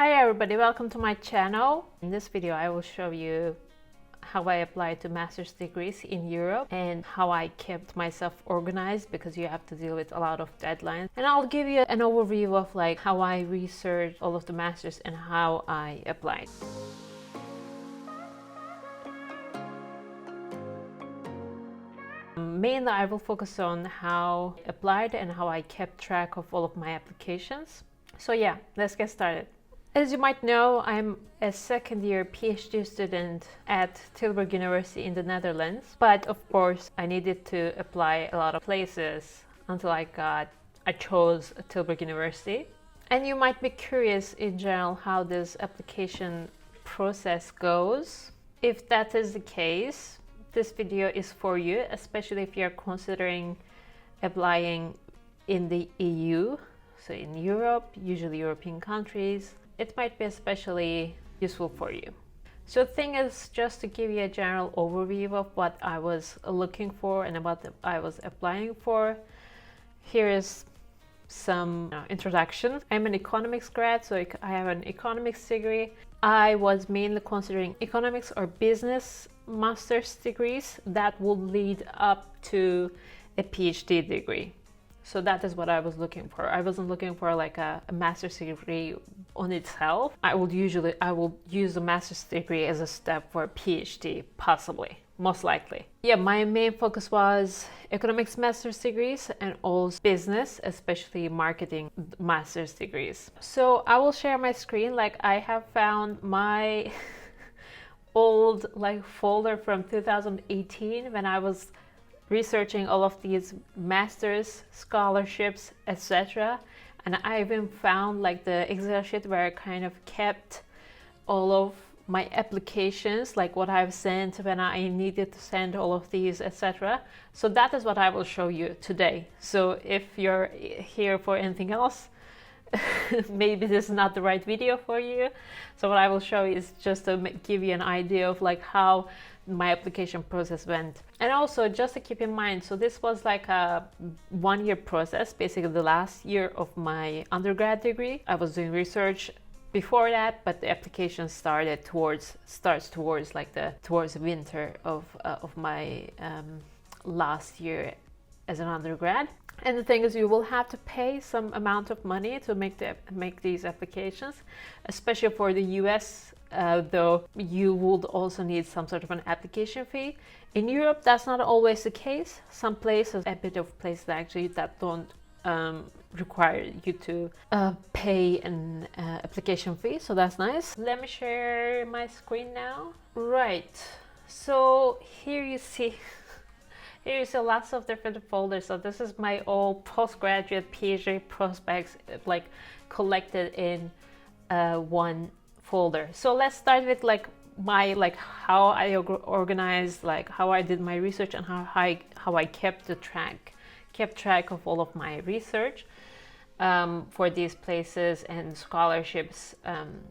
Hi everybody, welcome to my channel. In this video I will show you how I applied to master's degrees in Europe and how I kept myself organized, because you have to deal with a lot of deadlines. And I'll give you an overview of like how I researched all of the masters and how I applied. Mainly I will focus on how I applied and how I kept track of all of my applications. So yeah, let's get started. As you might know, I'm a second-year PhD student at Tilburg University in the Netherlands. But of course, I needed to apply a lot of places until I chose Tilburg University. And you might be curious in general how this application process goes. If that is the case, this video is for you, especially if you're considering applying in the EU, so in Europe, usually European countries. It might be especially useful for you. So the thing is, just to give you a general overview of what I was looking for and what I was applying for, here is some introduction. I'm an economics grad, so I have an economics degree. I was mainly considering economics or business master's degrees that would lead up to a PhD degree. So that is what I was looking for. I wasn't looking for like a master's degree on itself. I will use a master's degree as a step for a PhD, possibly, most likely. Yeah, my main focus was economics master's degrees and also business, especially marketing master's degrees. So I will share my screen. Like, I have found my old folder from 2018 when I was researching all of these masters, scholarships, etc. And I even found like the Excel sheet where I kind of kept all of my applications, like what I've sent when I needed to send all of these, etc. So that is what I will show you today. So if you're here for anything else, maybe this is not the right video for you. So what I will show you is just to give you an idea of like how my application process went. And also just to keep in mind, so this was like a 1-year process, basically the last year of my undergrad degree. I was doing research before that, but the application starts towards winter of my last year as an undergrad. And the thing is, you will have to pay some amount of money to make these applications, especially for the US, though you would also need some sort of an application fee. In Europe, that's not always the case. Some places, a bit of places actually, that don't require you to pay an application fee, so that's nice. Let me share my screen now. Right, so here you see lots of different folders. So this is my old postgraduate PhD prospects, like collected in one folder. So let's start with how I organized, like how I did my research and how I kept track of all of my research for these places and scholarships.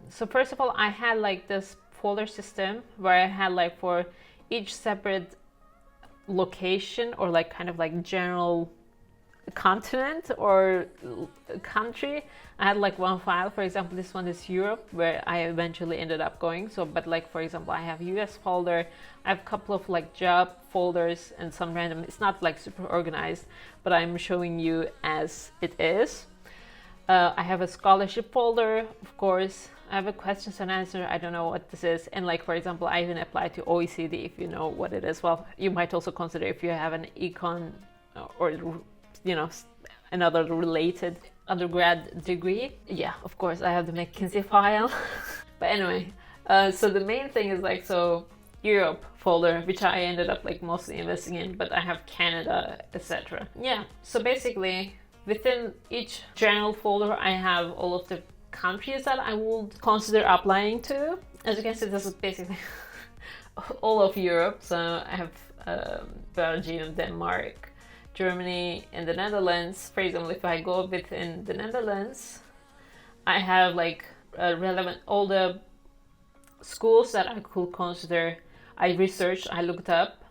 So first of all, I had like this folder system where I had like for each separate location or like kind of like general continent or country, I had like one file. For example, this one is Europe, where I eventually ended up going. So but like, for example, I have US folder, I have a couple of like job folders and some random. It's not like super organized, but I'm showing you as it is. I have a scholarship folder, of course. I have a questions and answer. I don't know what this is. And like, for example, I even applied to OECD, if you know what it is. Well, you might also consider if you have an econ or, you know, another related undergrad degree. Yeah, of course, I have the McKinsey file. But anyway, so the main thing is like, so Europe folder, which I ended up like mostly investing in, but I have Canada, etc. Yeah, so basically within each general folder, I have all of the countries that I would consider applying to. As you can see, this is basically all of Europe. So I have Belgium, Denmark, Germany, and the Netherlands. For example, if I go within the Netherlands, I have like relevant all the schools that I could consider. I researched, I looked up.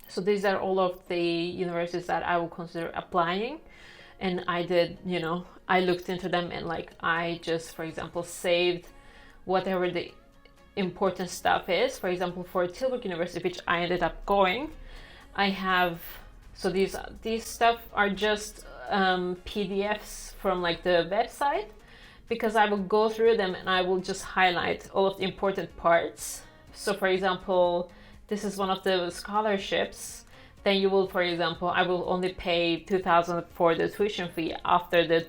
So these are all of the universities that I would consider applying. And I did, I looked into them and like I just, for example, saved whatever the important stuff is. For example, for Tilburg University, which I ended up going, I have, so these stuff are just PDFs from like the website, because I will go through them and I will just highlight all of the important parts. So for example, this is one of the scholarships. Then you will, for example, I will only pay 2,000 for the tuition fee after the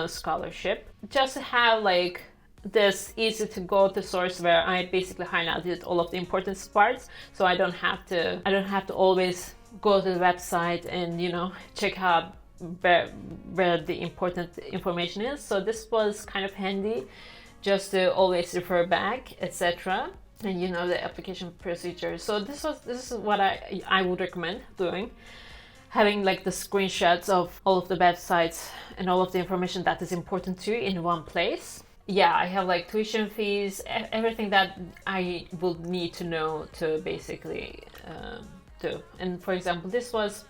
scholarship. Just to have like this easy to go to source where I basically highlighted all of the important parts, so I don't have to always go to the website and, you know, check out where the important information is. So this was kind of handy just to always refer back, etc. And you know the application procedure. So this is what I would recommend doing, having like the screenshots of all of the websites and all of the information that is important to you in one place. Yeah, I have like tuition fees, everything that I will need to know to basically do. And for example, this was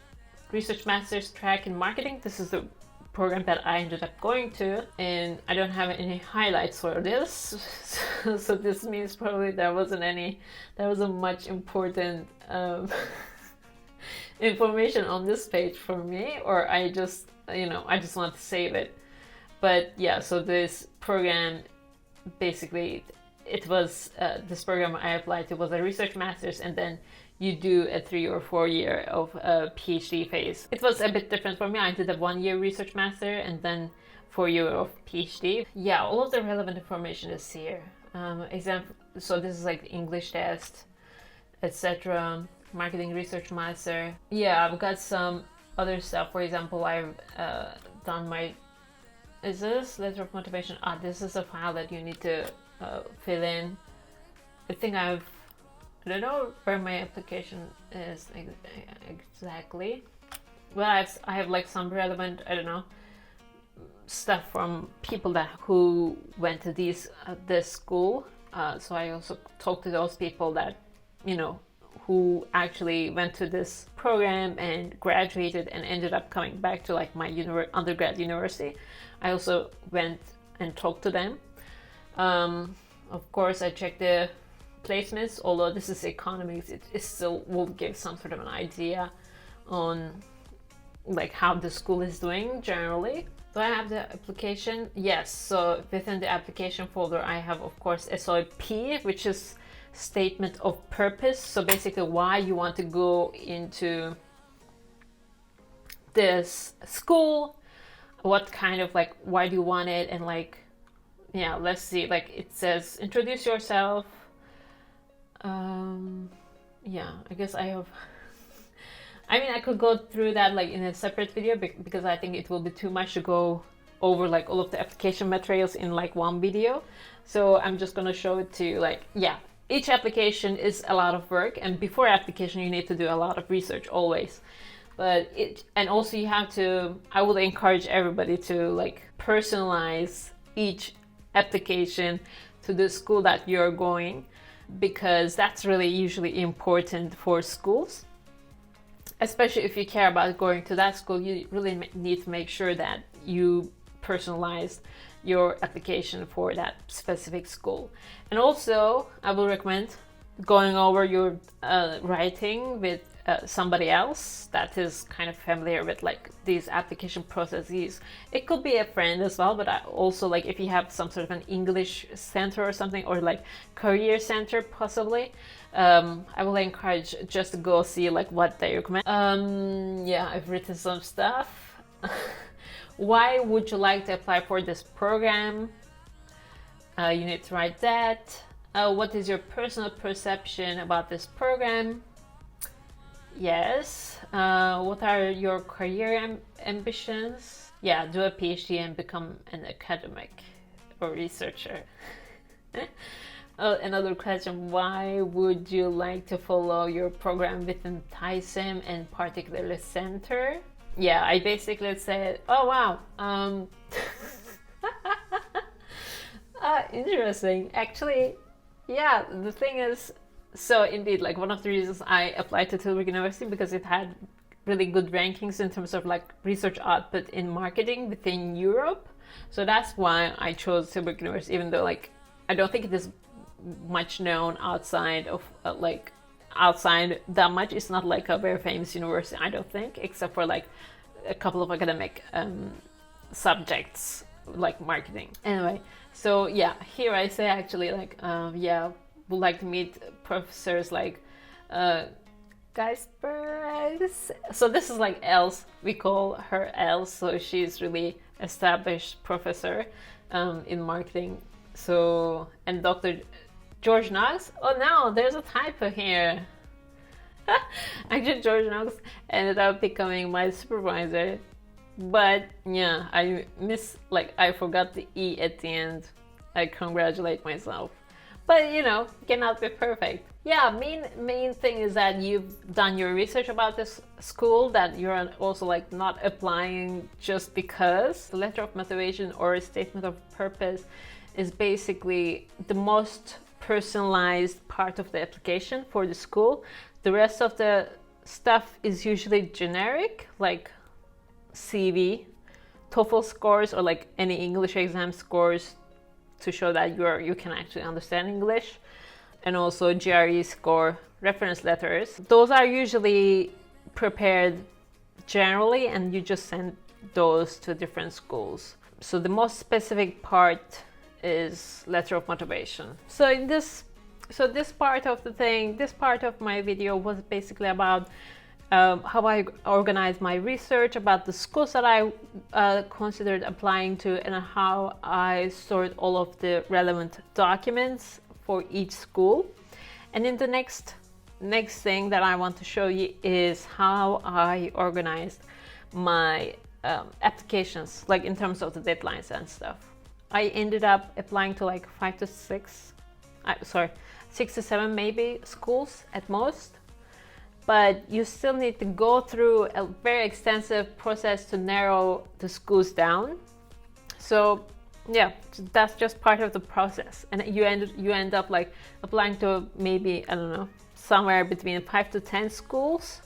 Research Master's track in marketing. This is the program that I ended up going to, and I don't have any highlights for this. So this means probably there wasn't much important information on this page for me, or I just want to save it. But yeah, so this program, basically, it was this program I applied to was a Research Master's, and then you do a 3 or 4 year of a PhD phase. It was a bit different for me. I did a 1 year Research Master and then 4 year of PhD. Yeah, all of the relevant information is here. So this is like the English test, etc. Marketing Research Master. Yeah, I've got some other stuff. For example, I've done my, is this letter of motivation? This is a file that you need to fill in. I don't know where my application is exactly. Well, I have like some relevant, I don't know, stuff from people who went to this school. So I also talked to those people that, you know, who actually went to this program and graduated and ended up coming back to like my undergrad university. I also went and talked to them. Of course, I checked the placements, although this is economics, it still will give some sort of an idea on like how the school is doing generally. Do I have the application? Yes, so within the application folder I have, of course, SOP, which is statement of purpose. So basically why you want to go into this school, what kind of like, why do you want it, and like, yeah, let's see, like it says introduce yourself. Yeah, I guess I have I mean, I could go through that like in a separate video because I think it will be too much to go over like all of the application materials in like one video. So I'm just gonna show it to you. Like, yeah, each application is a lot of work, and before application you need to do a lot of research always. But and also you have to, I would encourage everybody to like personalize each application to the school that you're going, because that's really usually important for schools. Especially if you care about going to that school, you really need to make sure that you personalize your application for that specific school. And also, I will recommend going over your writing with somebody else that is kind of familiar with like these application processes. It could be a friend as well, but I also like if you have some sort of an English center or something, or like career center possibly, I will encourage just to go see like what they recommend. Yeah, I've written some stuff. Why would you like to apply for this program? You need to write that. What is your personal perception about this program? Yes. What are your career ambitions? Yeah, do a PhD and become an academic or researcher. Another question, why would you like to follow your program within TISEM and particularly center? Yeah, I basically said, oh wow, interesting. Actually, yeah, the thing is, so indeed, like one of the reasons I applied to Tilburg University because it had really good rankings in terms of like research output in marketing within Europe. So that's why I chose Tilburg University, even though like I don't think it is much known outside of outside that much. It's not like a very famous university, I don't think, except for like a couple of academic subjects like marketing. Anyway, so yeah, here I say actually like yeah, would like to meet professors like Geisper's. So this is like Els, we call her Els, so she's really established professor in marketing. So, and Dr. George Knox. Oh no, there's a typo here. Actually, George Knox ended up becoming my supervisor, but yeah, I forgot the E at the end. I congratulate myself, but you know, cannot be perfect. Yeah, main thing is that you've done your research about this school, that you're also like not applying just because. The letter of motivation or a statement of purpose is basically the most personalized part of the application for the school. The rest of the stuff is usually generic, like CV, TOEFL scores, or like any English exam scores to show that you can actually understand English, and also GRE score, reference letters. Those are usually prepared generally, and you just send those to different schools. So the most specific part is letter of motivation. So this part of my video was basically about how I organized my research, about the schools that I considered applying to, and how I stored all of the relevant documents for each school. And in the next thing that I want to show you is how I organized my applications, like in terms of the deadlines and stuff. I ended up applying to like 6 to 7 maybe schools at most, but you still need to go through a very extensive process to narrow the schools down. So yeah, that's just part of the process, and you end up like applying to maybe, I don't know, somewhere between 5 to 10 schools,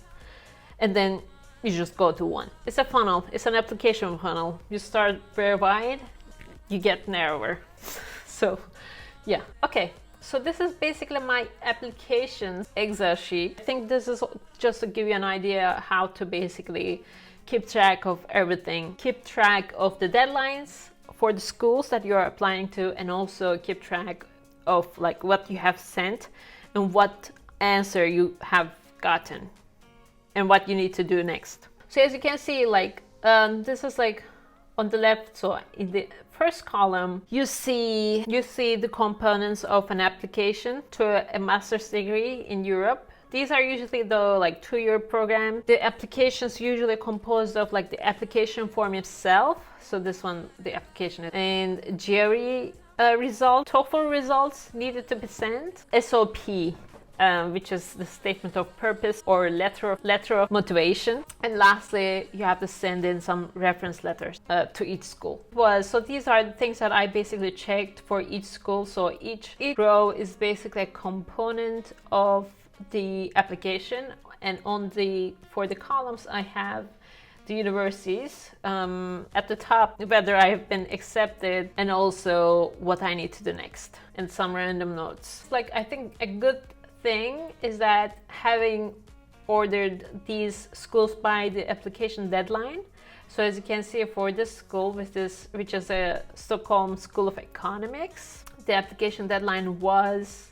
and then you just go to one. It's a funnel, it's an application funnel. You start very wide, you get narrower. So yeah, okay. So this is basically my applications Excel sheet. I think this is just to give you an idea how to basically keep track of everything. Keep track of the deadlines for the schools that you're applying to, and also keep track of like what you have sent and what answer you have gotten and what you need to do next. So as you can see, like this is like on the left. So in the first column, you see the components of an application to a master's degree in Europe. These are usually the like 2-year program. The application's usually composed of like the application form itself. So this one, the application, and GRE result, TOEFL results needed to be sent, SOP, which is the statement of purpose or letter of motivation, and lastly you have to send in some reference letters to each school. So these are the things that I basically checked for each school. So each row is basically a component of the application, and for the columns I have the universities at the top, whether I have been accepted, and also what I need to do next, and some random notes. Like, I think a good thing is that having ordered these schools by the application deadline. So as you can see, for this school, which is a Stockholm School of Economics, the application deadline was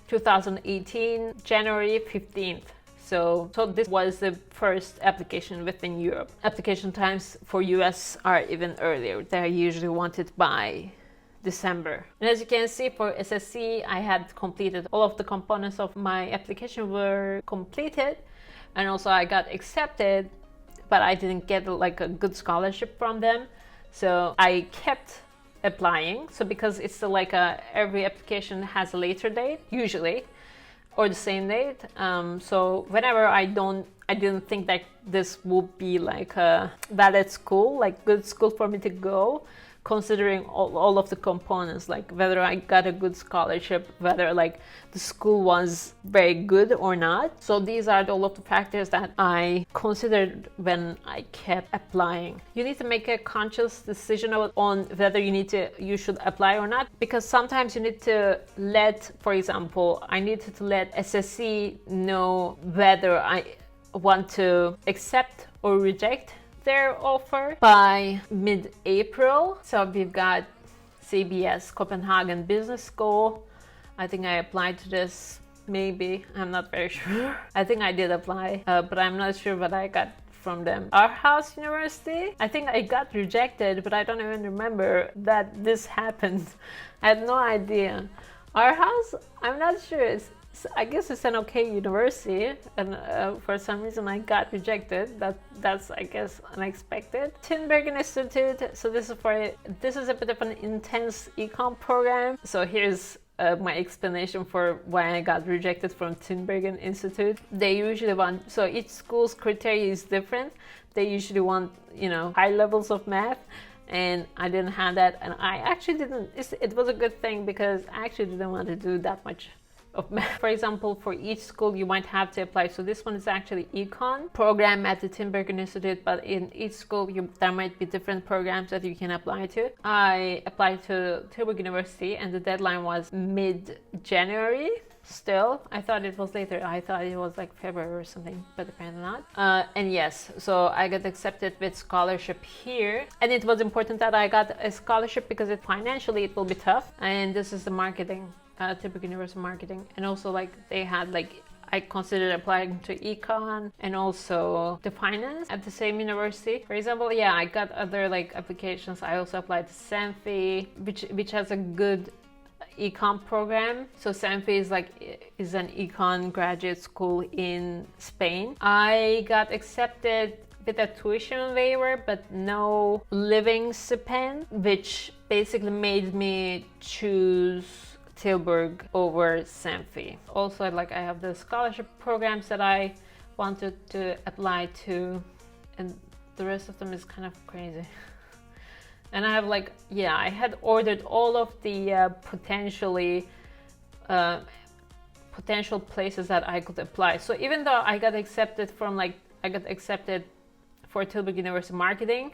2018 January 15th. So this was the first application within Europe. Application times for US are even earlier. They're usually wanted by December. And as you can see, for SSC, I had completed all of the components of my application were completed, and also I got accepted, but I didn't get like a good scholarship from them. So I kept applying. So because it's like every application has a later date usually, or the same date. So whenever I didn't think that this would be like a valid school, like good school for me to go, considering all of the components, like whether I got a good scholarship, whether like the school was very good or not. So these are all of the factors that I considered when I kept applying. You need to make a conscious decision on whether you should apply or not, because sometimes you need to let, for example, I needed to let SSC know whether I want to accept or reject their offer by mid-April. So we've got CBS, Copenhagen Business School. I think I applied to this, maybe, I'm not very sure. I think I did apply, but I'm not sure what I got from them. Aarhus University, I think I got rejected, but I don't even remember that this happened. I had no idea. Aarhus, I'm not sure. I guess it's an okay university, and for some reason I got rejected. That's I guess unexpected. Tinbergen Institute. So this is a bit of an intense econ program. So here's my explanation for why I got rejected from Tinbergen Institute. They usually want, so each school's criteria is different. They usually want, high levels of math, and I didn't have that, and I actually didn't. It was a good thing because I actually didn't want to do that much of math. For example, for each school you might have to apply. So this one is actually econ program at the Tinbergen Institute, but in each school there might be different programs that you can apply to. I applied to Tilburg University and the deadline was mid-January. Still, I thought it was later. I thought it was like February or something, but apparently not. And yes, so I got accepted with scholarship here, and it was important that I got a scholarship because financially it will be tough. And this is the marketing, Tilburg University marketing, and also like they had like, I considered applying to econ and also to finance at the same university. For example, yeah, I got other like applications. I also applied to Sanfi, which has a good econ program. So Sanfi is an econ graduate school in Spain. I got accepted with a tuition waiver but no living stipend, which basically made me choose Tilburg over Sanfi. Also, like, I have the scholarship programs that I wanted to apply to, and the rest of them is kind of crazy. And I have like, yeah, I had ordered all of the potential places that I could apply. So even though I got accepted for Tilburg University marketing,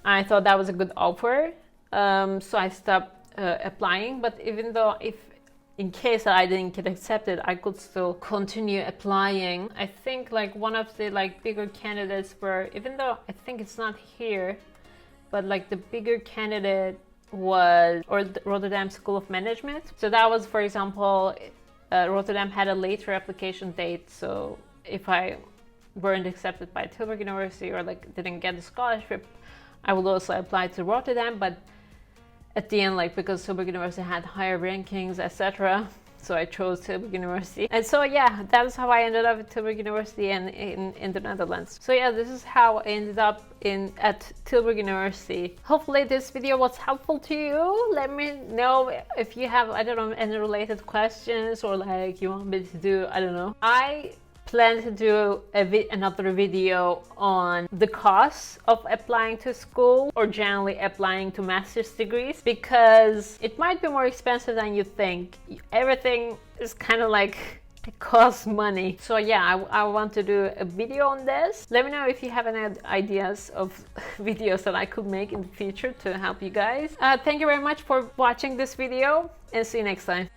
I thought that was a good offer. So I stopped applying. But even though in case I didn't get accepted, I could still continue applying. I think like one of the like bigger candidates were, even though I think it's not here, but like the bigger candidate was Rotterdam School of Management. So that was, for example, Rotterdam had a later application date. So if I weren't accepted by Tilburg University or like didn't get the scholarship, I would also apply to Rotterdam. But at the end, like, because Tilburg University had higher rankings, etc., so I chose Tilburg University. And so yeah, that's how I ended up at Tilburg University and in the Netherlands. So yeah, this is how I ended up at Tilburg University. Hopefully this video was helpful to you. Let me know if you have, I don't know, any related questions, or like you want me to do, I don't know. I plan to do another video on the costs of applying to school or generally applying to master's degrees, because it might be more expensive than you think. Everything is kind of like, it costs money. So yeah, I want to do a video on this. Let me know if you have any ideas of videos that I could make in the future to help you guys. Thank you very much for watching this video, and see you next time.